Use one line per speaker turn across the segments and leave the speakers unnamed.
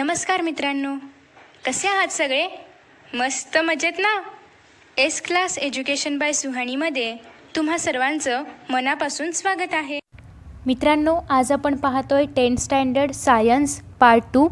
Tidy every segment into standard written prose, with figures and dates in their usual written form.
नमस्कार मित्रांनो, कसे आहात सगळे? मस्त मजेत ना? एस क्लास एज्युकेशन बाय सुहानीमध्ये तुम्हा सर्वांचं मनापासून स्वागत आहे.
मित्रांनो, आज आपण पाहतोय 10th standard science part 2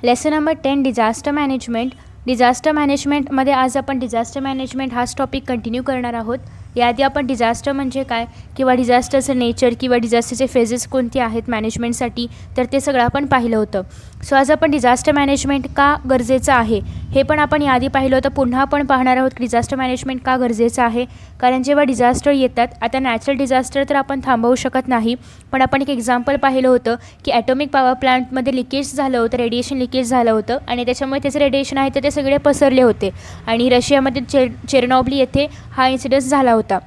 lesson number 10 disaster management. Disaster मॅनेजमेंटमध्ये आज आपण डिझास्टर मॅनेजमेंट हाच टॉपिक कंटिन्यू करणार आहोत. याआधी आपण डिझास्टर म्हणजे काय किंवा डिझास्टरचं नेचर किंवा डिझास्टरचे फेजेस कोणते आहेत मॅनेजमेंटसाठी, तर ते सगळं आपण पाहिलं होतं. सो आज आपण डिझास्टर मॅनेजमेंट का गरजेचं आहे हे पण आपण याआधी पाहिलं होतं. पुन्हा आपण पाहणार आहोत की डिझास्टर मॅनेजमेंट का गरजेचं आहे. कारण जेव्हा डिझास्टर येतात, आता नॅचरल डिझास्टर तर आपण थांबवू शकत नाही, पण आपण एक एक्झाम्पल पाहिलं होतं की ॲटॉमिक पॉवर प्लांटमध्ये लिकेज झालं होतं, रेडिएशन लिकेज झालं होतं आणि त्याच्यामुळे त्याचे रेडिएशन आहे तर ते सगळे पसरले होते आणि रशियामध्ये चेर्नोबिल येथे हा इन्सिडन्स झाला होता.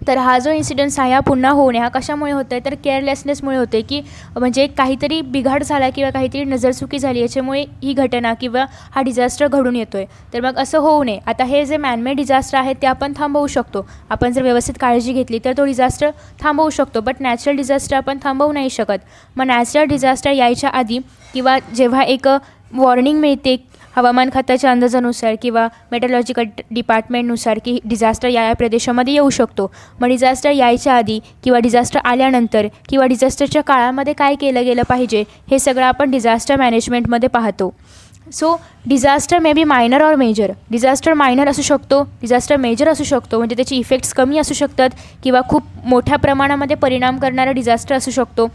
तर हा जो इन्सिडन्स आहे हा पुन्हा होऊ नये. हा कशामुळे होतं आहे तर केअरलेसनेसमुळे होते की म्हणजे काहीतरी बिघाड झाला किंवा काहीतरी नजरचुकी झाली, याच्यामुळे ही घटना किंवा हा डिझास्टर घडून येतो आहे. तर मग असं होऊ नये. आता हे जे मॅनमेड डिझास्टर आहे ते आपण थांबवू शकतो. आपण जर व्यवस्थित काळजी घेतली तर तो डिझास्टर थांबवू शकतो, बट नॅचरल डिझास्टर आपण थांबवू नाही शकत. मग नॅचरल डिझास्टर यायच्या आधी किंवा जेव्हा एक वॉर्निंग मिळते हवामान खात्याच्या अंदाजानुसार किंवा मेट्रोलॉजिकल डिपार्टमेंटनुसार की डिझास्टर या प्रदेशामध्ये येऊ शकतो, मग डिझास्टर यायच्या आधी किंवा डिझास्टर आल्यानंतर किंवा डिझास्टरच्या काळामध्ये काय केलं गेलं पाहिजे हे सगळं आपण डिझास्टर मॅनेजमेंटमध्ये पाहतो. So disaster may be minor or major. Disaster minor असू शकतो, डिझास्टर मेजर असू शकतो, म्हणजे त्याची इफेक्ट्स कमी असू शकतात किंवा खूप मोठ्या प्रमाणामध्ये परिणाम करणारा डिझास्टर असू शकतो.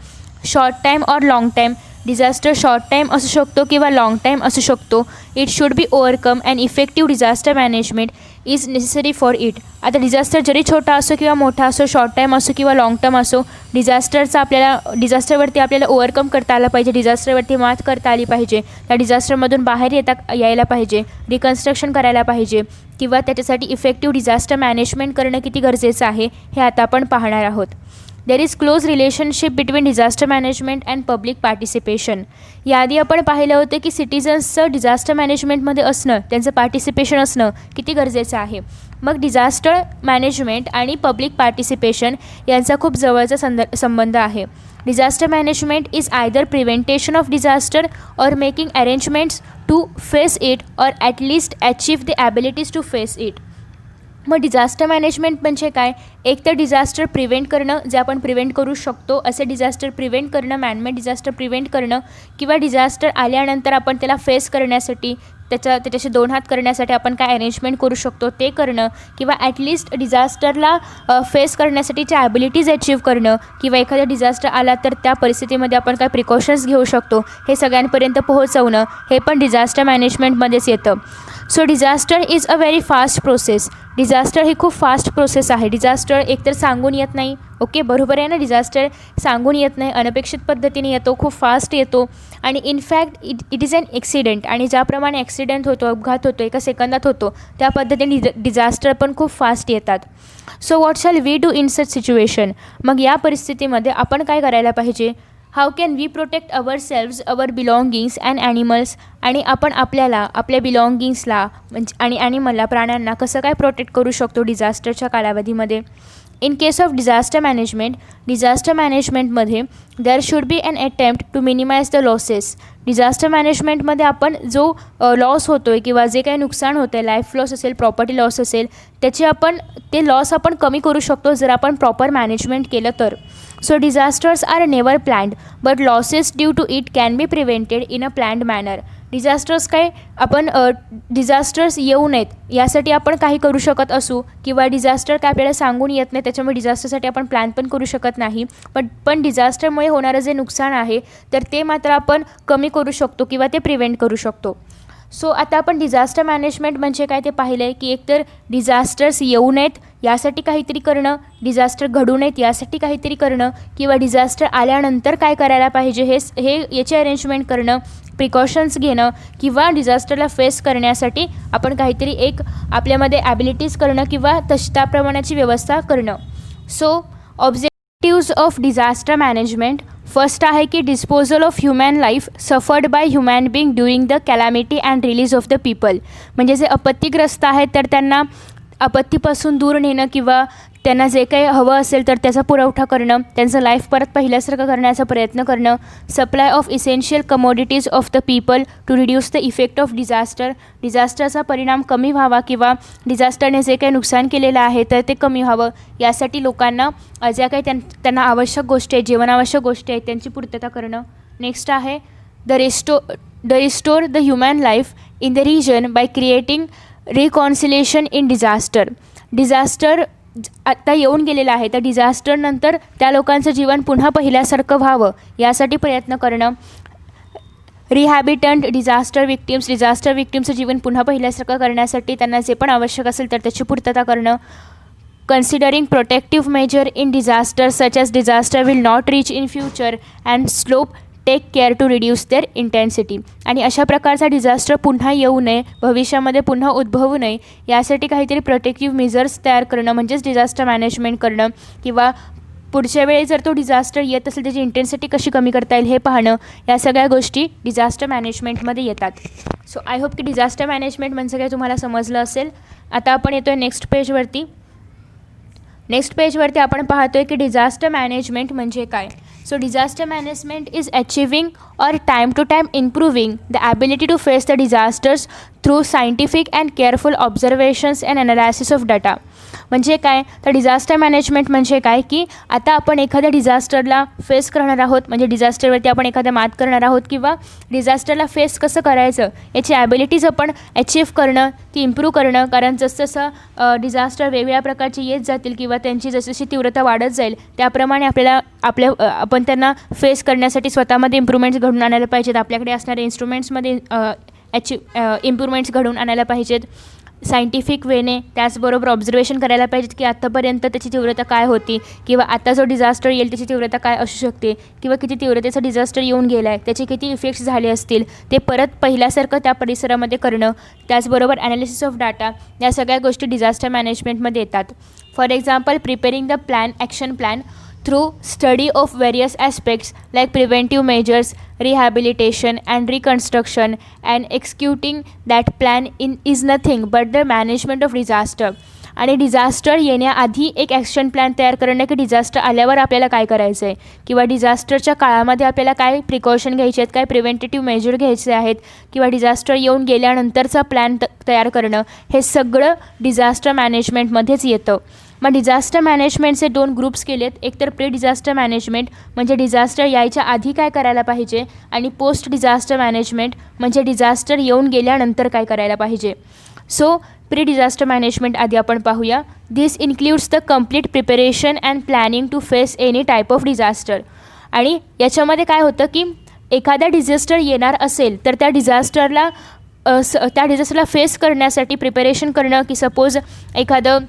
Short time or long time. Disaster short time असू शकतो किंवा लाँग टाईम असू शकतो. It should be overcome and effective disaster management is necessary for it. आता डिझास्टर जरी छोटा असो किंवा मोठा असो, शॉर्ट टाईम असो किंवा लाँग टर्म असो, डिझास्टरवरती आपल्याला ओव्हरकम करता आलं पाहिजे, डिझास्टरवरती मात करता आली पाहिजे, त्या डिझास्टरमधून बाहेर यायला पाहिजे, रिकन्स्ट्रक्शन करायला पाहिजे किंवा त्याच्यासाठी इफेक्टिव्ह डिझास्टर मॅनेजमेंट करणं किती गरजेचं आहे हे आता आपण पाहणार आहोत. There is close relationship between disaster management and public participation. याआधी आपण पाहिलं होतं की सिटिझन्सचं डिझास्टर मॅनेजमेंटमध्ये असणं, त्यांचं पार्टिसिपेशन असणं किती गरजेचं आहे. मग डिझास्टर मॅनेजमेंट आणि पब्लिक पार्टिसिपेशन यांचा खूप जवळचा संबंध आहे. Disaster management is either prevention of disaster or making arrangements to face it or at least achieve the abilities to face it. मग डिझास्टर मॅनेजमेंट म्हणजे काय? एक तर डिझास्टर प्रिव्हेंट करणं, जे आपण प्रिव्हेंट करू शकतो असे डिझास्टर प्रिव्हेंट करणं, मॅनमेड डिझास्टर प्रिव्हेंट करणं, किंवा डिझास्टर आल्यानंतर आपण त्याला फेस करण्यासाठी त्याच्याशी दोन हात करण्यासाठी आपण काय अरेंजमेंट करू शकतो ते करणं, किंवा ॲटलिस्ट डिझास्टरला फेस करण्यासाठीच्या ॲबिलिटीज अचीव करणं, किंवा एखादा डिझास्टर आला तर त्या परिस्थितीमध्ये आपण काय प्रिकॉशन्स घेऊ शकतो हे सगळ्यांपर्यंत पोहोचवणं, हे पण डिझास्टर मॅनेजमेंटमध्येच येतं. So disaster is a very fast process. Disaster ही खूप फास्ट प्रोसेस आहे. डिझास्टर एकतर सांगून येत नाही, ओके बरोबर आहे ना, डिझास्टर सांगून येत नाही, अनपेक्षित पद्धतीने येतो, खूप फास्ट येतो आणि in fact it is an accident. आणि ज्याप्रमाणे ॲक्सिडेंट होतो, अपघात होतो, एका सेकंदात होतो, त्या पद्धतीने डिझास्टर पण खूप फास्ट येतात. So what shall we do in such situation. मग या परिस्थितीमध्ये आपण काय करायला पाहिजे? How can we protect ourselves, our belongings and animals. आणि आपण आपल्या बिलॉंगिंग्सला आणि ॲनिमलला, प्राण्यांना कसं काय प्रोटेक्ट करू शकतो डिझास्टरच्या कालावधीमध्ये. इन केस ऑफ डिझास्टर मॅनेजमेंटमध्ये there should be an attempt to minimise the losses. Disaster मॅनेजमेंटमध्ये आपण जो लॉस होतो आहे किंवा जे काही नुकसान होतं आहे, लाईफ लॉस असेल, प्रॉपर्टी लॉस असेल, ते लॉस आपण कमी करू शकतो जर आपण प्रॉपर मॅनेजमेंट केलं तर. So disasters are never planned but losses due to it can be prevented in a planned manner. Disasters येऊ नयेत यासाठी आपण काही करू शकत असू, किंवा डिझास्टर काय आपल्याला सांगून येत नाही, त्याच्यामुळे डिझास्टरसाठी आपण प्लॅन पण करू शकत नाही, पण डिझास्टरमुळे होणारं जे नुकसान आहे तर ते मात्र आपण कमी करू शकतो किंवा ते प्रिव्हेंट करू शकतो. सो आता आपण डिझास्टर मॅनेजमेंट म्हणजे काय ते पाहिलं आहे की एकतर डिझास्टर्स येऊ नयेत यासाठी काहीतरी करणं, डिझास्टर घडू नयेत यासाठी काहीतरी करणं, किंवा डिझास्टर आल्यानंतर काय करायला पाहिजे याची अरेंजमेंट करणं, प्रिकॉशन्स घेणं, किंवा डिझास्टरला फेस करण्यासाठी आपण काहीतरी एक आपल्यामध्ये ॲबिलिटीज करणं किंवा त्याप्रमाणाची व्यवस्था करणं. So objectives of disaster management. First आहे की disposal of human life suffered by human being during the calamity and release of the people. म्हणजे जे आपत्तीग्रस्त आहेत तर त्यांना आपत्तीपासून दूर नेणं किंवा त्यांना जे काही हवं असेल तर त्याचा पुरवठा करणं, त्यांचं लाईफ परत पहिल्यासारखं करण्याचा प्रयत्न करणं, supply of essential commodities of the people to reduce the effect of disaster, डिझास्टरचा परिणाम कमी व्हावा किंवा डिझास्टरने जे काही नुकसान केलेलं आहे तर ते कमी व्हावं, यासाठी लोकांना ज्या काही त्यांना आवश्यक गोष्टी आहेत, जीवनावश्यक गोष्टी आहेत त्यांची पूर्तता करणं. नेक्स्ट आहे the restore the human life in the region by creating reconciliation in disaster. Disaster आत्ता येऊन गेलेलं आहे तर डिझास्टरनंतर त्या लोकांचं जीवन पुन्हा पहिल्यासारखं व्हावं यासाठी प्रयत्न करणं. रिहॅबिटंट डिझास्टर विक्टिम्सचं जीवन पुन्हा पहिल्यासारखं करण्यासाठी त्यांना जे पण आवश्यक असेल तर त्याची पूर्तता करणं. Considering protective measure in disaster such as disaster will not reach in future and slope take care to reduce their intensity. आणि अशा प्रकारचा डिझास्टर पुन्हा येऊ नये, भविष्यामध्ये पुन्हा उद्भवू नये यासाठी काहीतरी प्रोटेक्टिव्ह मेजर्स तयार करणं म्हणजेच डिझास्टर मॅनेजमेंट करणं, किंवा पुढच्या वेळी जर तो डिझास्टर येत असेल त्याची इंटेन्सिटी कशी कमी करता येईल हे पाहणं, या सगळ्या गोष्टी डिझास्टर मॅनेजमेंटमध्ये येतात. सो आय होप की डिझास्टर मॅनेजमेंट म्हणजे काय तुम्हाला समजलं असेल. आता आपण येतो आहे नेक्स्ट पेजवरती आपण पाहतो आहे की डिझास्टर मॅनेजमेंट म्हणजे काय. So disaster management is achieving or time to time improving the ability to face the disasters through scientific and careful observations and analysis of data. म्हणजे काय तर डिझास्टर मॅनेजमेंट म्हणजे काय की आता आपण एखाद्या डिझास्टरला फेस करणार आहोत, म्हणजे डिझास्टरवरती आपण एखाद्या मात करणार आहोत किंवा डिझास्टरला फेस कसं करायचं याची ॲबिलिटीज आपण अचीव्ह करणं, ती इम्प्रूव्ह करणं. कारण जसं डिझास्टर वेगवेगळ्या प्रकारचे येत जातील किंवा त्यांची जशी तीव्रता वाढत जाईल त्याप्रमाणे आपल्याला आपण त्यांना फेस करण्यासाठी स्वतःमध्ये इम्प्रूव्हमेंट्स घडून आणायला पाहिजेत. आपल्याकडे असणाऱ्या इन्स्ट्रुमेंट्समध्ये इम्प्रूव्हमेंट्स घडवून आणायला पाहिजेत सायंटिफिक वेने. त्याचबरोबर ऑब्झर्वेशन करायला पाहिजेत की आत्तापर्यंत त्याची तीव्रता काय होती किंवा आता जो डिझास्टर येईल त्याची तीव्रता काय असू शकते किंवा किती तीव्रतेचा डिझास्टर येऊन गेला आहे, त्याचे किती इफेक्ट्स झाले असतील ते परत पहिल्यासारखं त्या परिसरामध्ये करणं. त्याचबरोबर ॲनालिसिस ऑफ डाटा, या सगळ्या गोष्टी डिझास्टर मॅनेजमेंटमध्ये येतात. For example preparing the action plan through study of various aspects like preventive measures, rehabilitation and reconstruction, and executing that plan is nothing but the management of disaster. आणि disaster येण्याआधी एक action plan तयार करणं की disaster आल्यावर आपल्याला काय करायचं आहे किंवा डिझास्टरच्या काळामध्ये आपल्याला काय प्रिकॉशन घ्यायचे आहेत, काय प्रिव्हेंटेटिव्ह मेजर घ्यायचे आहेत किंवा डिझास्टर येऊन गेल्यानंतरचा प्लॅन तयार करणं, हे सगळं डिझास्टर मॅनेजमेंटमध्येच येतं. मग डिझास्टर मॅनेजमेंटचे 2 ग्रुप्स केलेत. एक तर प्री डिझास्टर मॅनेजमेंट म्हणजे डिझास्टर यायच्या आधी काय करायला पाहिजे, आणि पोस्ट डिझास्टर मॅनेजमेंट म्हणजे डिझास्टर येऊन गेल्यानंतर काय करायला पाहिजे. सो प्री डिझास्टर मॅनेजमेंट आधी आपण पाहूया. This includes the complete preparation and planning to face any type of disaster. आणि याच्यामध्ये काय होतं की एखादा डिझास्टर येणार असेल तर त्या डिझास्टरला फेस करण्यासाठी प्रिपरेशन करणं, की सपोज एखादं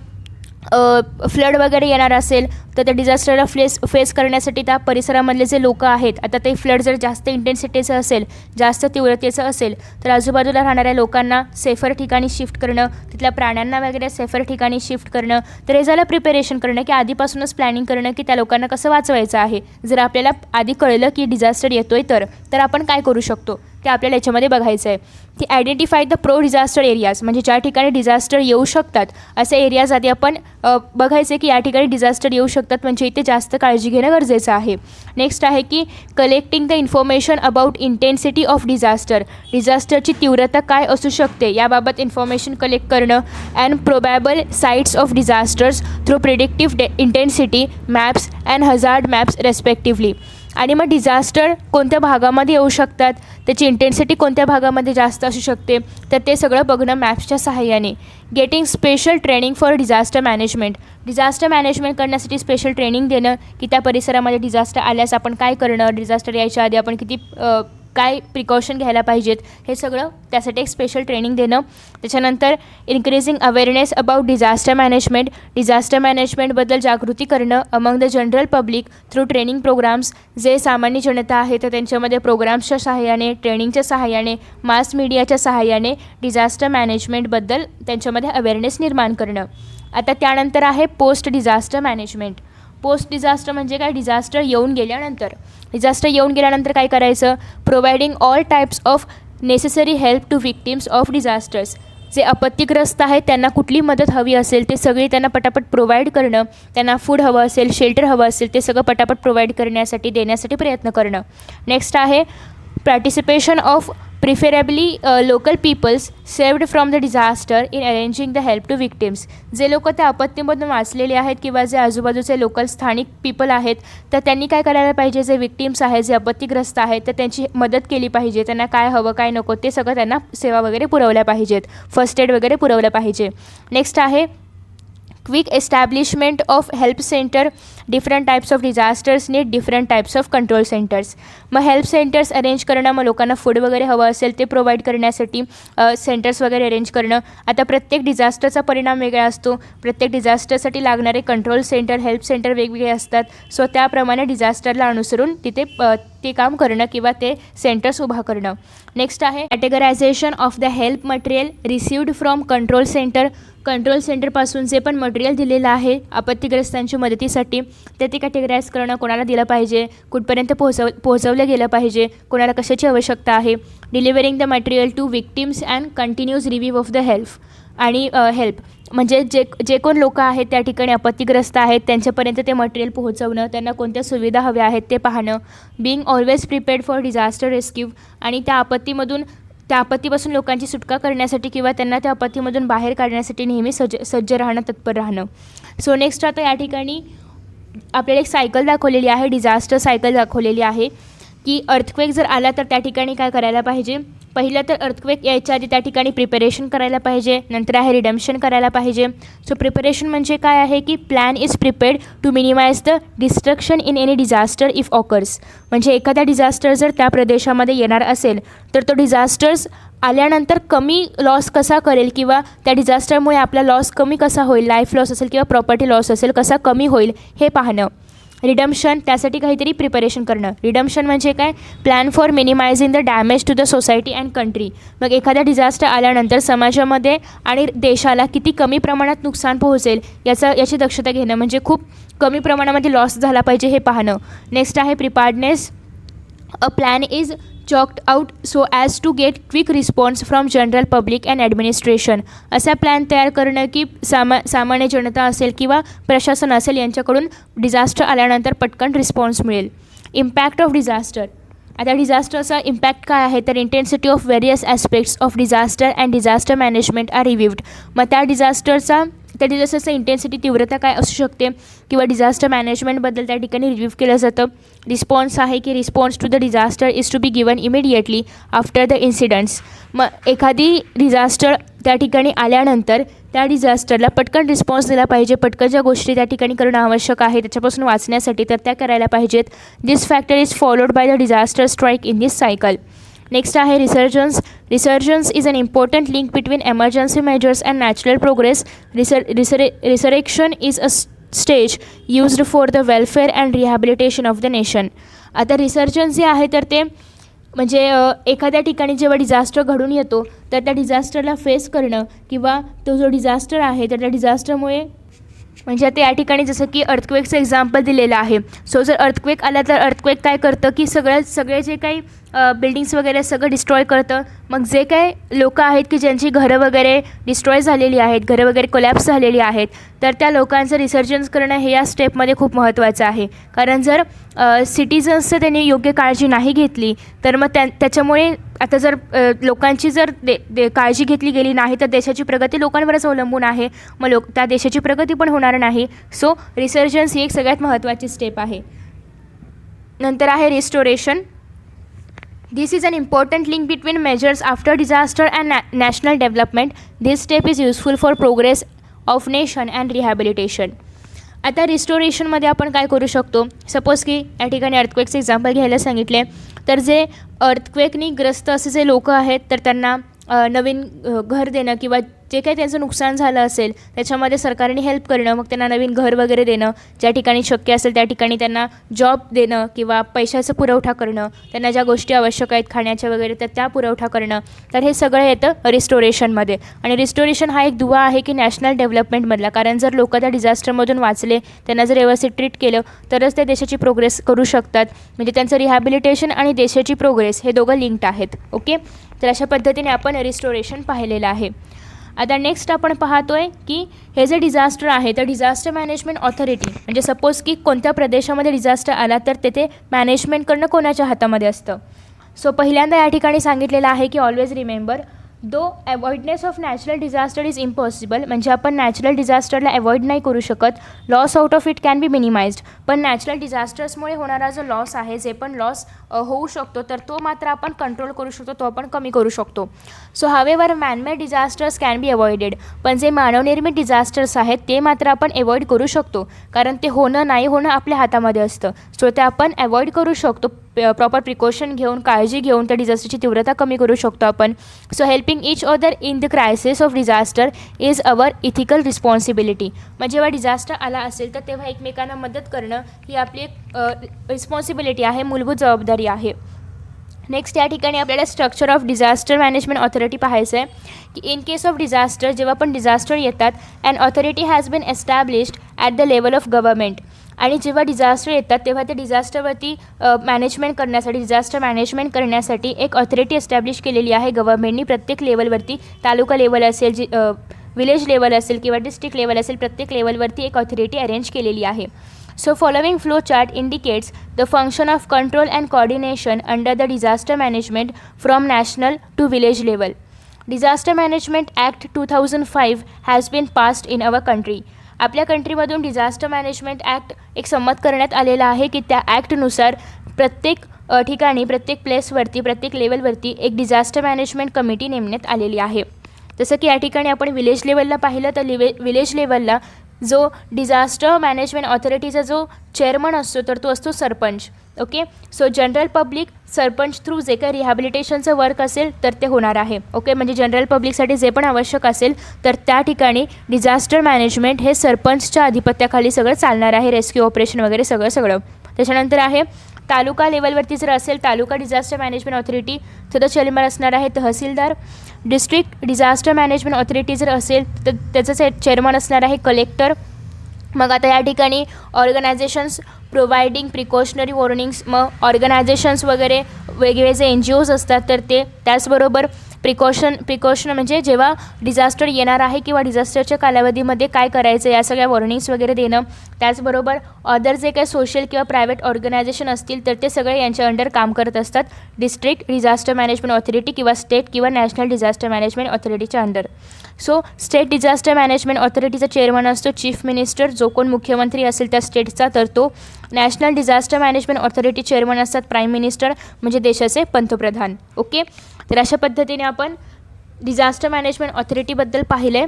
फ्लड वगैरे येणार असेल तर त्या डिझास्टरला फेस करण्यासाठी त्या परिसरामधले जे लोक आहेत, आता ते फ्लड जर जास्त इंटेन्सिटीचं असेल, जास्त तीव्रतेचं असेल तर आजूबाजूला राहणाऱ्या लोकांना सेफर ठिकाणी शिफ्ट करणं, तिथल्या प्राण्यांना वगैरे सेफर ठिकाणी शिफ्ट करणं. तर हे झालं प्रिपरेशन करणं, की आधीपासूनच प्लॅनिंग करणं की त्या लोकांना कसं वाचवायचं आहे. जर आपल्याला आधी कळलं की डिझास्टर येतोय तर आपण काय करू शकतो ते आपल्याला याच्यामध्ये बघायचं आहे. की identify the pro disaster areas, म्हणजे ज्या ठिकाणी डिझास्टर येऊ शकतात असे एरियाज आधी आपण बघायचे की या ठिकाणी डिझास्टर येऊ शकतात, म्हणजे इथे जास्त काळजी घेणं गरजेचं आहे. नेक्स्ट आहे की collecting the information about intensity of disaster, डिझास्टरची तीव्रता काय असू शकते याबाबत इन्फॉर्मेशन कलेक्ट करणं. And probable sites of disasters through predictive intensity maps and hazard maps respectively. आणि मग डिझास्टर कोणत्या भागामध्ये येऊ शकतात, त्याची इंटेन्सिटी कोणत्या भागामध्ये जास्त असू शकते, तर ते सगळं बघणं मॅप्सच्या सहाय्याने. Getting special training for disaster management, disaster management करण्यासाठी स्पेशल ट्रेनिंग देणं की त्या परिसरामध्ये डिझास्टर आल्यास आपण काय करणं, डिझास्टर यायच्या आधी आपण किती काय प्रिकॉशन घ्यायला पाहिजेत, हे सगळं त्यासाठी एक स्पेशल ट्रेनिंग देणं. त्याच्यानंतर increasing awareness about disaster management, disaster मॅनेजमेंटबद्दल जागृती करणं among the general public through training programmes. जे सामान्य जनता आहे तर त्यांच्यामध्ये प्रोग्राम्सच्या सहाय्याने, ट्रेनिंगच्या सहाय्याने, मास मीडियाच्या सहाय्याने डिझास्टर मॅनेजमेंटबद्दल त्यांच्यामध्ये अवेअरनेस निर्माण करणं. आता त्यानंतर आहे post disaster management. Post disaster म्हणजे काय, डिझास्टर येऊन गेल्यानंतर काय करायचं. Providing all types of necessary help to victims of disasters, जे आपत्तीग्रस्त आहेत त्यांना कुठली मदत हवी असेल ते सगळी त्यांना पटापट प्रोव्हाइड करणं, त्यांना फूड हवं असेल, शेल्टर हवं असेल ते सगळं पटापट प्रोव्हाइड करण्यासाठी देण्यासाठी प्रयत्न करणं. नेक्स्ट आहे participation of preferably local peoples saved from the disaster in arranging the help to victims. जे लोक त्या आपत्तीमधून वाचलेले आहेत किंवा जे आजूबाजूचे लोकल स्थानिक पीपल आहेत तर त्यांनी काय करायला पाहिजे, जे विक्टिम्स आहेत, जे आपत्तीग्रस्त आहेत तर त्यांची मदत केली पाहिजे. त्यांना काय हवं काय नको ते सगळं त्यांना सेवा वगैरे पुरवल्या पाहिजेत, फर्स्ट एड वगैरे पुरवलं पाहिजे. नेक्स्ट आहे quick establishment of help centre. Different types of disasters need different types of control centres. मग हेल्प सेंटर्स अरेंज करणं, मग लोकांना फूड वगैरे हवं असेल ते प्रोव्हाइड करण्यासाठी सेंटर्स वगैरे अरेंज करणं. आता प्रत्येक डिझास्टरचा परिणाम वेगळा असतो, प्रत्येक डिझास्टरसाठी लागणारे कंट्रोल सेंटर, हेल्प सेंटर वेगवेगळे असतात. सो त्याप्रमाणे डिझास्टरला अनुसरून तिथे ते काम करणं किंवा ते सेंटर्स उभा करणं. नेक्स्ट आहे categorisation of the help material received from control centre. Control सेंटरपासून जे पण मटेरियल दिलेलं आहे आपत्तीग्रस्तांच्या मदतीसाठी ते कॅटेगराईज करणं, कोणाला दिलं पाहिजे, कुठपर्यंत पोहोचवलं गेलं पाहिजे, कोणाला कशाची आवश्यकता आहे. Delivering the material to victims and continues review of the आणि हेल्प म्हणजे जे कोण लोक आहेत त्या ठिकाणी आपत्तीग्रस्त आहेत त्यांच्यापर्यंत ते मटेरियल पोहोचवणं, त्यांना कोणत्या सुविधा हव्या आहेत ते पाहणं. Being always prepared for disaster rescue आणि त्या आपत्तीपासून लोकांची सुटका करण्यासाठी किंवा त्यांना त्या आपत्तीमधून बाहेर काढण्यासाठी नेहमी सज्ज राहणं, तत्पर राहणं. सो नेक्स्ट आता या ठिकाणी आपल्याला एक सायकल दाखवलेली आहे, डिझास्टर सायकल दाखवलेली आहे की अर्थक्वेक जर आला तर त्या ठिकाणी काय करायला पाहिजे. पहिलं तर अर्थक्वेक यायच्या आधी त्या ठिकाणी प्रिपरेशन करायला पाहिजे, नंतर आहे रिडम्शन करायला पाहिजे. सो प्रिपरेशन म्हणजे काय आहे की plan is prepared to minimise the destruction in any disaster if occurs. म्हणजे एखादा डिझास्टर जर त्या प्रदेशामध्ये येणार असेल तर तो डिझास्टर्स आल्यानंतर कमी लॉस कसा करेल किंवा त्या डिझास्टरमुळे आपला लॉस कमी कसा होईल, लाईफ लॉस असेल किंवा प्रॉपर्टी लॉस असेल कसा कमी होईल हे पाहणं. रिडम्शन त्यासाठी काहीतरी प्रिपरेशन करणं. रिडम्शन म्हणजे काय, plan for minimising the damage to the society and country. मग एखादा डिझास्टर आल्यानंतर समाजामध्ये आणि देशाला किती कमी प्रमाणात नुकसान पोहोचेल याची दक्षता घेणं, म्हणजे खूप कमी प्रमाणामध्ये लॉस झाला पाहिजे हे पाहणं. नेक्स्ट आहे preparedness. A plan is chalked out so as to get quick response from general public and administration. असा प्लॅन तयार करणं की सामान्य जनता असेल किंवा प्रशासन असेल यांच्याकडून डिझास्टर आल्यानंतर पटकन रिस्पॉन्स मिळेल. Impact of disaster. आता डिझास्टरचा इम्पॅक्ट काय आहे तर intensity of various aspects of disaster and disaster management are reviewed. मग त्या डिझास्टरचा इंटेन्सिटी तीव्रता काय असू शकते किंवा डिझास्टर मॅनेजमेंटबद्दल त्या ठिकाणी रिव्ह्यू केलं जातं. रिस्पॉन्स आहे की response to the disaster is to be given immediately after the incidents. मग एखादी डिझास्टर त्या ठिकाणी आल्यानंतर त्या डिझास्टरला पटकन रिस्पॉन्स दिला पाहिजे, पटकन ज्या गोष्टी त्या ठिकाणी करणं आवश्यक आहे त्याच्यापासून वाचण्यासाठी तर त्या करायला पाहिजेत. This factor is followed by the disaster strike in this cycle. Next आहे resurgence. Resurgence is an important link between emergency measures and natural progress. Resurrection is a stage used for the welfare and rehabilitation of the nation. आता resurgence जे आहे तर ते म्हणजे एखाद्या ठिकाणी जेव्हा डिझास्टर घडून येतो तर त्या डिझास्टरला फेस करणं किंवा तो जो डिझास्टर आहे तर त्या डिझास्टरमुळे म्हणजे आता या ठिकाणी जसं की अर्थक्वेकचं एक्झाम्पल दिलेलं आहे. सो जर अर्थक्वेक आला तर अर्थक्वेक काय करतं की सगळे जे काही बिल्डिंग्स वगैरे सगळं डिस्ट्रॉय करतं. मग जे काही लोकं आहेत की ज्यांची घरं वगैरे डिस्ट्रॉय झालेली आहेत, घरं वगैरे कोलॅप्स झालेली आहेत तर त्या लोकांचं रिसर्जन्स करणं हे या स्टेपमध्ये खूप महत्त्वाचं आहे. कारण जर सिटिझन्सचं त्यांनी योग्य काळजी नाही घेतली तर मग त्याच्यामुळे आता जर लोकांची जर काळजी घेतली गेली नाही तर देशाची प्रगती लोकांवरच अवलंबून आहे. मग त्या देशाची प्रगती पण होणार नाही. सो रिसर्जन्स ही एक सगळ्यात महत्त्वाची स्टेप आहे. नंतर आहे restoration. This is an important link between measures after disaster and national development. This step is useful for progress of nation and rehabilitation. आता रिस्टोरेशनमध्ये आपण काय करू शकतो. सपोज की या ठिकाणी अर्थक्वेकचं एक्झाम्पल घ्यायला सांगितले तर जे अर्थक्वेकनी ग्रस्त असे जे लोक आहेत तर त्यांना नवीन घर देणं किंवा जे काही त्यांचं नुकसान झालं असेल त्याच्यामध्ये सरकारने हेल्प करणं, मग त्यांना नवीन घर वगैरे देणं, ज्या ठिकाणी शक्य असेल त्या ठिकाणी त्यांना जॉब देणं किंवा पैशाचा पुरवठा करणं, त्यांना ज्या गोष्टी आवश्यक आहेत खाण्याच्या वगैरे तर त्या पुरवठा करणं. तर हे सगळं येतं रिस्टोरेशनमध्ये. आणि रिस्टोरेशन हा एक दुवा आहे की नॅशनल डेव्हलपमेंटमधला. कारण जर लोक त्या डिझास्टरमधून वाचले, त्यांना जर व्यवस्थित ट्रीट केलं तरच ते देशाची प्रोग्रेस करू शकतात. म्हणजे त्यांचं रिहॅबिलिटेशन आणि देशाची प्रोग्रेस हे दोघं लिंक्ड आहेत. ओके, तर अशा पद्धतीने आपण रिस्टोरेशन पाहिलेलं आहे. आता नेक्स्ट आपण पाहतोय की हे जे डिझास्टर आहे तर डिझास्टर मॅनेजमेंट ऑथॉरिटी म्हणजे सपोज की कोणत्या प्रदेशामध्ये डिझास्टर आला तर तेथे मॅनेजमेंट करणं कोणाच्या हातामध्ये असतं. सो पहिल्यांदा या ठिकाणी सांगितलेलं आहे की always remember though avoidness of natural disaster is impossible, म्हणजे आपण नॅचरल डिझास्टरला अवॉइड नाही करू शकत. Loss out of it can be minimised, पण नॅचरल डिझास्टर्समुळे होणारा जो लॉस आहे, जे पण लॉस होऊ शकतो तर तो मात्र आपण कंट्रोल करू शकतो, तो आपण कमी करू शकतो. So however man-made disasters can be avoided, पण जे मानवनिर्मित डिझास्टर्स आहेत ते मात्र आपण अवॉइड करू शकतो, कारण ते होणं नाही होणं आपल्या हातामध्ये असतं. सो ते आपण अवॉइड करू शकतो, प्रॉपर प्रिकॉशन घेऊन, काळजी घेऊन त्या डिझास्टरची तीव्रता कमी करू शकतो आपण. So helping each other in the crisis of disaster is our ethical responsibility. मग जेव्हा डिझास्टर आला असेल तर तेव्हा एकमेकांना मदत करणं ही आपली एक रिस्पॉन्सिबिलिटी आहे, मूलभूत जबाबदारी आहे. नेक्स्ट या ठिकाणी आपल्याला structure of disaster management authority पाहायचं आहे की इन केस ऑफ डिझास्टर, जेव्हा पण डिझास्टर येतात, and authority has been established at the level of government. आणि जेव्हा डिझास्टर येतात तेव्हा ते डिझास्टरवरती मॅनेजमेंट करण्यासाठी, डिझास्टर मॅनेजमेंट करण्यासाठी एक ऑथॉरिटी एस्टॅब्लिश केलेली आहे गव्हर्मेंटनी. प्रत्येक लेवलवरती, तालुका लेवल असेल, विलेज लेवल असेल किंवा डिस्ट्रिक्ट लेवल असेल, प्रत्येक लेवलवरती एक ऑथॉरिटी अरेंज केलेली आहे. So following flow chart indicates the function of control and coordination under the disaster management from national to village level. Disaster Management Act 2005 has been passed in our country. आपल्या कंट्रीमधून disaster management act एक संमत करण्यात आलेला आहे की त्या ॲक्टनुसार प्रत्येक ठिकाणी, प्रत्येक प्लेसवरती, प्रत्येक लेवलवरती एक डिझास्टर मॅनेजमेंट कमिटी नेमण्यात आलेली आहे. जसं की या ठिकाणी आपण विलेज लेवलला पाहिलं तर विलेज लेवलला जो डिझास्टर मॅनेजमेंट ऑथॉरिटीचा जो चेअरमन असतो तर तो असतो sarpanch. Okay, so general public sarpanch through जे काही रिहॅबिलिटेशनचं वर्क असेल तर ते होणार आहे. ओके, म्हणजे जनरल पब्लिकसाठी जे पण आवश्यक असेल तर त्या ठिकाणी डिझास्टर मॅनेजमेंट हे सरपंचच्या अधिपत्याखाली सगळं चालणार आहे, रेस्क्यू ऑपरेशन वगैरे सगळं. त्याच्यानंतर आहे तालुका लेवलवरती जर असेल तालुका डिझास्टर मॅनेजमेंट ऑथॉरिटी तर तो चेअरमन असणार आहे तहसीलदार. डिस्ट्रिक्ट डिझास्टर मॅनेजमेंट ऑथॉरिटी जर असेल तर त्याचं चेअरमन असणार आहे कलेक्टर. मग आता या ठिकाणी ऑर्गनायझेशन्स प्रोव्हाइडिंग प्रिकॉशनरी वॉर्निंग्स, मग ऑर्गनायझेशन्स वगैरे वेगवेगळे जे NGOज असतात तर ते, त्याचबरोबर प्रिकॉशन म्हणजे जेव्हा डिझास्टर येणार आहे किंवा डिझास्टरच्या कालावधीमध्ये काय करायचं या सगळ्या वॉर्निंग्स वगैरे देणं. त्याचबरोबर अदर जे काही सोशल किंवा प्रायव्हेट ऑर्गनायझेशन असतील तर ते सगळे यांच्या अंडर काम करत असतात डिस्ट्रिक्ट डिझास्टर मॅनेजमेंट ऑथॉरिटी किंवा स्टेट किंवा नॅशनल डिझास्टर मॅनेजमेंट ऑथॉरिटीच्या under. So state disaster management ऑथॉरिटीचा चेअरमन असतो चीफ मिनिस्टर, जो कोण मुख्यमंत्री असेल त्या स्टेटचा तर तो. National disaster management authority chairman असतात प्राईम मिनिस्टर, म्हणजे देशाचे पंतप्रधान. ओके, तर अशा पद्धतीने आपण डिझास्टर मॅनेजमेंट ऑथॉरिटीबद्दल पाहिले.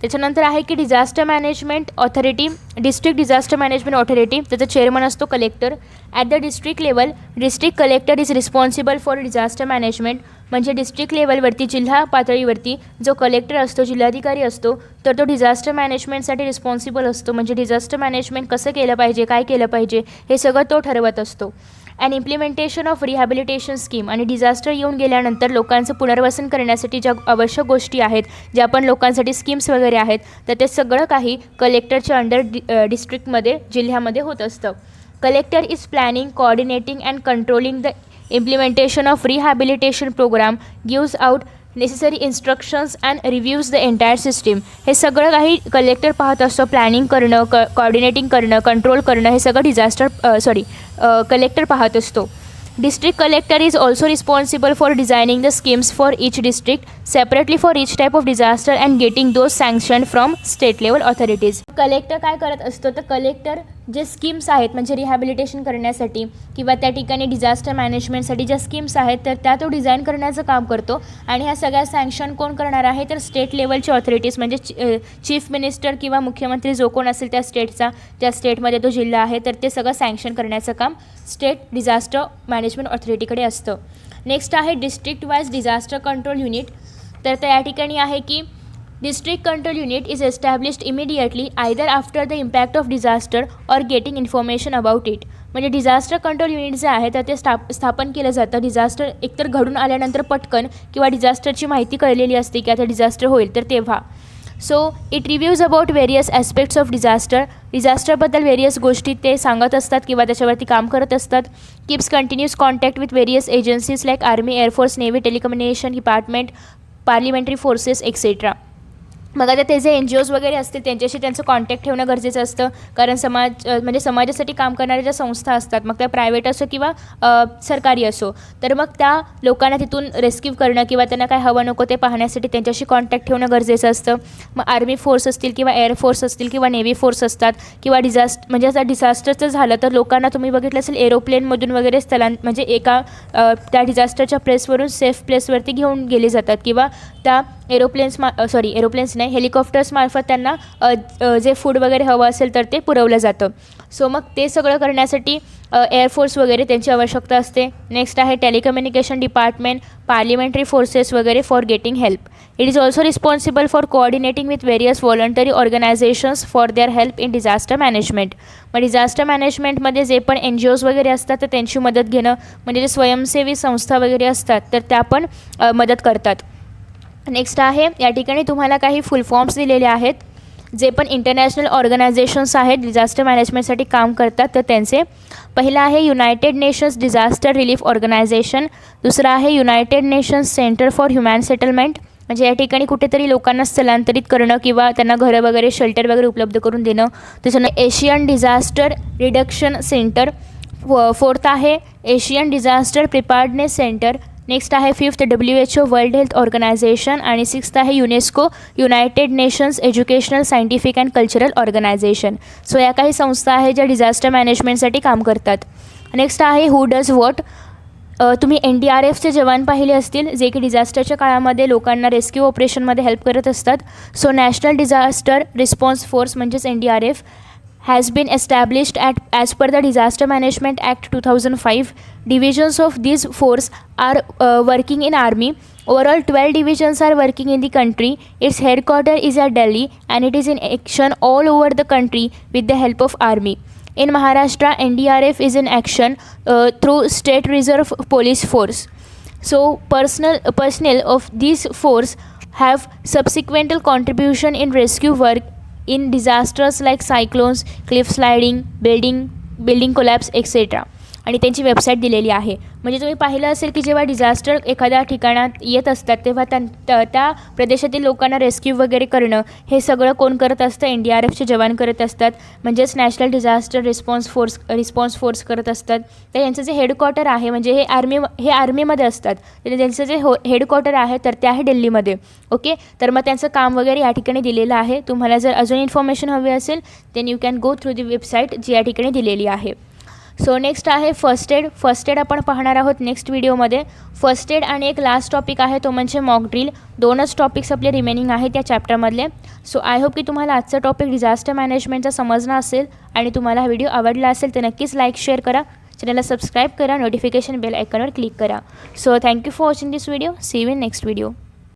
त्याच्यानंतर आहे की disaster management authority, district disaster management authority, त्याचा चेअरमन असतो collector. At the district level district collector is responsible for disaster management, म्हणजे डिस्ट्रिक्ट लेवलवरती, जिल्हा पातळीवरती जो कलेक्टर असतो, जिल्हाधिकारी असतो तर तो डिझास्टर मॅनेजमेंटसाठी रिस्पॉन्सिबल असतो. म्हणजे डिझास्टर मॅनेजमेंट कसं केलं पाहिजे, काय केलं पाहिजे हे सगळं तो ठरवत असतो. And implementation of rehabilitation scheme, आणि डिझास्टर येऊन गेल्यानंतर लोकांचं पुनर्वसन करण्यासाठी ज्या आवश्यक गोष्टी आहेत, ज्या पण लोकांसाठी स्कीम्स वगैरे आहेत तर ते सगळं काही कलेक्टरच्या अंडर डिस्ट्रिक्टमध्ये, जिल्ह्यामध्ये होत असतं. Collector is planning, coordinating and controlling the implementation of rehabilitation programme, gives out necessary instructions and reviews the entire system. हे सगळं काही कलेक्टर पाहत असतो. प्लॅनिंग करणं, कोऑर्डिनेटिंग करणं, कंट्रोल करणं हे सगळं कलेक्टर पाहत असतो. District collector is also responsible for designing the schemes for each district separately for each type of disaster and getting those sanctioned from state level authorities. Collector काय करत असतो तर कलेक्टर जे स्कीम्स आहेत म्हणजे रिहॅबिलिटेशन करण्यासाठी किंवा त्या ठिकाणी डिझास्टर मॅनेजमेंटसाठी ज्या स्कीम्स आहेत तर त्या तो डिझाईन करण्याचं काम करतो. आणि ह्या सगळ्या सँक्शन कोण करणार आहे तर स्टेट लेवलचे ऑथॉरिटीज, म्हणजे चीफ मिनिस्टर किंवा मुख्यमंत्री जो कोण असेल त्या स्टेटचा, त्या स्टेटमध्ये तो जिल्हा आहे तर ते सगळं सँक्शन करण्याचं काम स्टेट डिझास्टर मॅनेजमेंट ऑथॉरिटीकडे असतं. नेक्स्ट आहे district wise disaster control unit. तर त्या ठिकाणी आहे की district control unit is established immediately either after the impact of disaster or getting information about it. म्हणजे डिझास्टर कंट्रोल युनिट जे आहे तर ते स्थापन केलं जातं डिझास्टर एकतर घडून आल्यानंतर पटकन किंवा डिझास्टरची माहिती कळलेली असते की आता डिझास्टर होईल तर तेव्हा. So it reviews about various aspects of डिझास्टरबद्दल व्हेरियस गोष्टी ते सांगत असतात किंवा त्याच्यावरती काम करत असतात. Keeps continuous contact with various agencies like army, air force, navy, telecommunication department, parliamentary forces etcetera. मग आता ते जे NGOज वगैरे असतील त्यांच्याशी त्यांचं कॉन्टॅक्ट ठेवणं गरजेचं असतं, कारण म्हणजे समाजासाठी काम करणाऱ्या ज्या संस्था असतात, मग त्या प्रायव्हेट असो किंवा सरकारी असो, तर मग त्या लोकांना तिथून रेस्क्यू करणं किंवा त्यांना काय हवं नको ते पाहण्यासाठी त्यांच्याशी कॉन्टॅक्ट ठेवणं गरजेचं असतं. मग आर्मी फोर्स असतील किंवा एअरफोर्स असतील किंवा नेव्ही फोर्स असतात किंवा म्हणजे आता डिझास्टरचं झालं तर लोकांना तुम्ही बघितलं असेल एरोप्लेनमधून वगैरे म्हणजे एका त्या डिझास्टरच्या प्लेसवरून सेफ प्लेसवरती घेऊन गेले जातात किंवा त्या एरोप्लेन्स नाही, हेलिकॉप्टर्समार्फत त्यांना जे फूड वगैरे हवं असेल तर ते पुरवलं जातं. सो मग ते सगळं करण्यासाठी एअरफोर्स वगैरे त्यांची आवश्यकता असते. नेक्स्ट आहे टेलिकम्युनिकेशन डिपार्टमेंट, पार्लिमेंटरी फोर्सेस वगैरे for getting help. It is also responsible for coordinating with various voluntary organisations for their help in disaster management. मग डिझास्टर मॅनेजमेंटमध्ये जे पण NGOज वगैरे असतात तर त्यांची मदत घेणं, म्हणजे जे स्वयंसेवी संस्था वगैरे असतात तर त्या पण मदत करतात. नेक्स्ट आहे, या ठिकाणी तुम्हाला काही फुल फॉर्म्स दिलेले आहेत. जे पण इंटरनॅशनल ऑर्गनायझेशन्स आहेत डिझास्टर मॅनेजमेंटसाठी काम करतात तर त्यांचे. पहिला आहे United Nations disaster relief organisation. दुसरा आहे United Nations centre for human settlement, म्हणजे या ठिकाणी कुठेतरी लोकांना स्थलांतरित करणं किंवा त्यांना घरं वगैरे शेल्टर वगैरे उपलब्ध करून देणं. त्याच्यानंतर Asian disaster reduction centre. Fourth आहे Asian disaster preparedness centre. Next आहे fifth WHO world health organisation. आणि सिक्स्थ आहे UNESCO United Nations educational scientific and cultural organisation. So या काही संस्था आहेत ज्या डिझास्टर मॅनेजमेंटसाठी काम करतात. नेक्स्ट आहे हू डज व्हॉट. तुम्ही NDRFचे जवान पाहिले असतील जे की डिझास्टरच्या काळामध्ये लोकांना रेस्क्यू ऑपरेशनमध्ये हेल्प करत असतात. So national disaster response force म्हणजेच NDRF has been established as per the Disaster Management Act 2005. Divisions of these force are working in army. Overall 12 divisions are working in the country. Its headquarters is at Delhi and it is in action all over the country with the help of army. In Maharashtra, NDRF is in action through State Reserve Police Force. So personnel of these force have subsequent contribution in rescue work in disasters like cyclones, cliff sliding, building collapse, etc. आणि त्यांची website दिलेली आहे. म्हणजे तुम्ही पाहिलं असेल की जेव्हा डिझास्टर एखाद्या ठिकाणात येत असतात तेव्हा त्या प्रदेशातील लोकांना रेस्क्यू वगैरे करणं हे सगळं कोण करत असतं, NDRFचे जवान करत असतात, म्हणजेच नॅशनल डिझास्टर रिस्पॉन्स फोर्स करत असतात. तर यांचं जे हेडक्वार्टर आहे म्हणजे हे आर्मीमध्ये असतात, तर त्यांचं जे हेडक्वार्टर आहे तर ते आहे दिल्लीमध्ये. ओके, तर मग त्यांचं काम वगैरे या ठिकाणी दिलेलं आहे. तुम्हाला जर अजून इन्फॉर्मेशन हवी असेल then you can go through the website जी या ठिकाणी दिलेली आहे. सो नेक्स्ट आहे फर्स्ट एड आपण पाहणार आहोत नेक्स्ट व्हिडिओमध्ये. फर्स्ट एड आणि एक लास्ट टॉपिक आहे तो म्हणजे मॉक ड्रिल. दोनच टॉपिक्स आपले रिमेनिंग आहेत या चॅप्टरमधले. सो आय होप की तुम्हाला आजचा टॉपिक डिझास्टर मॅनेजमेंटचा समजला असेल आणि तुम्हाला हा व्हिडिओ आवडला असेल तर नक्कीच लाईक शेअर करा, चॅनलला सबस्क्राईब करा, नोटिफिकेशन बेल आयकॉनवर क्लिक करा. So thank you for watching this video. See you in next video.